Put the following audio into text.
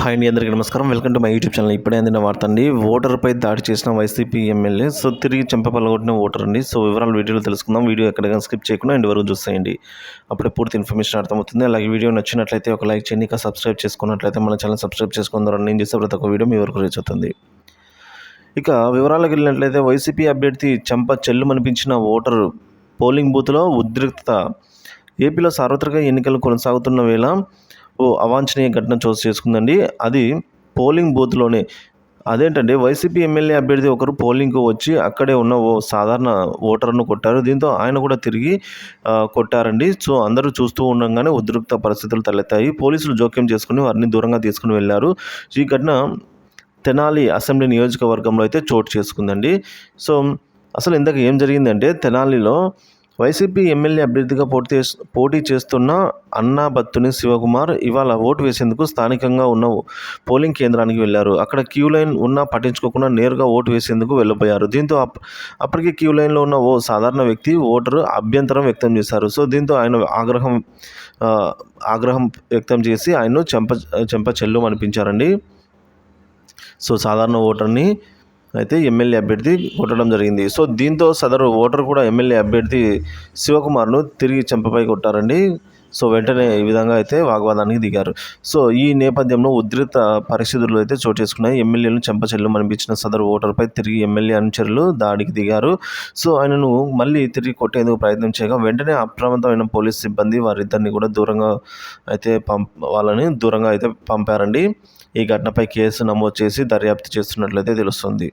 Hi అండి, అందరికీ నమస్కారం. Welcome to my YouTube channel. ఇప్పుడే అందిన వార్త అండి. ఓటర్పై దాడి చేసిన వైసీపీ ఎమ్మెల్యే తిరిగి చెంపపలగొట్టిన ఓటర్ అండి. వివరాలు వీడియోలో తెలుసుకుందాం. వీడియో ఎక్కడికైనా స్కిప్ చేయకుండా ఎండ్ వరకు చూసేయండి. అప్పుడే పూర్తి ఇన్ఫర్మేషన్ అర్థమవుతుంది. అలాగే వీడియో నచ్చినట్లయితే ఒక లైక్ చేయండి. ఇంకా సబ్స్క్రైబ్ చేసుకున్నట్లయితే మన ఛానల్ సబ్స్క్రైబ్ చేసుకుందాం. నేను చేసే ప్రతి ఒక్క వీడియో మీ వరకు రీచ్ అవుతుంది. ఇక వివరాలకు వెళ్ళినట్లయితే వైసీపీ అభ్యర్థి చెంప చెల్లుమనిపించిన ఓటరు పోలింగ్ బూత్లో ఉద్రిక్తత. ఏపీలో సార్వత్రిక ఎన్నికలు కొనసాగుతున్న వేళ ఓ అవాంఛనీయ ఘటన చోటు చేసుకుందండి. అది పోలింగ్ బూత్లోనే. అదేంటంటే వైసీపీ ఎమ్మెల్యే అభ్యర్థి ఒకరు పోలింగ్కు వచ్చి అక్కడే ఉన్న ఓ సాధారణ ఓటర్ను కొట్టారు. దీంతో ఆయన కూడా తిరిగి కొట్టారండి. అందరూ చూస్తూ ఉండగానే ఉద్రిక్త పరిస్థితులు తలెత్తాయి. పోలీసులు జోక్యం చేసుకుని వారిని దూరంగా తీసుకుని వెళ్లారు. ఈ ఘటన తెనాలి అసెంబ్లీ నియోజకవర్గంలో అయితే చోటు చేసుకుందండి. అసలు ఇందాక ఏం జరిగిందంటే, తెనాలిలో వైసీపీ ఎమ్మెల్యే అభ్యర్థిగా పోటీ చేస్తున్న అన్నాబత్తుని శివకుమార్ ఇవాళ ఓటు వేసేందుకు స్థానికంగా ఉన్న పోలింగ్ కేంద్రానికి వెళ్లారు. అక్కడ క్యూ లైన్ ఉన్నా పట్టించుకోకుండా నేరుగా ఓటు వేసేందుకు వెళ్ళిపోయారు. దీంతో అప్పటికే క్యూ లైన్లో ఉన్న ఓ సాధారణ వ్యక్తి ఓటరు అభ్యంతరం వ్యక్తం చేశారు. దీంతో ఆయన ఆగ్రహం వ్యక్తం చేసి ఆయన్ను చెంప చెల్లు అనిపించారండి. సాధారణ ఓటర్ని అయితే ఎమ్మెల్యే అభ్యర్థి కొట్టడం జరిగింది. దీంతో సదరు ఓటర్ కూడా ఎమ్మెల్యే అభ్యర్థి శివకుమార్ను తిరిగి చెంపపై కొట్టారండి. వెంటనే ఈ విధంగా అయితే వాగ్వాదానికి దిగారు. ఈ నేపథ్యంలో ఉద్రిక్త పరిస్థితులు అయితే చోటు చేసుకున్నాయి. ఎమ్మెల్యేలను చెంపచెల్లు అనిపించిన సదరు ఓటర్పై తిరిగి ఎమ్మెల్యే అనుచరులు దాడికి దిగారు. ఆయనను మళ్ళీ తిరిగి కొట్టేందుకు ప్రయత్నం చేయగా వెంటనే అప్రమత్తమైన పోలీస్ సిబ్బంది వారిద్దరిని కూడా వాళ్ళని దూరంగా అయితే పంపారండి. ఈ ఘటనపై కేసు నమోదు చేసి దర్యాప్తు చేస్తున్నట్లయితే తెలుస్తుంది.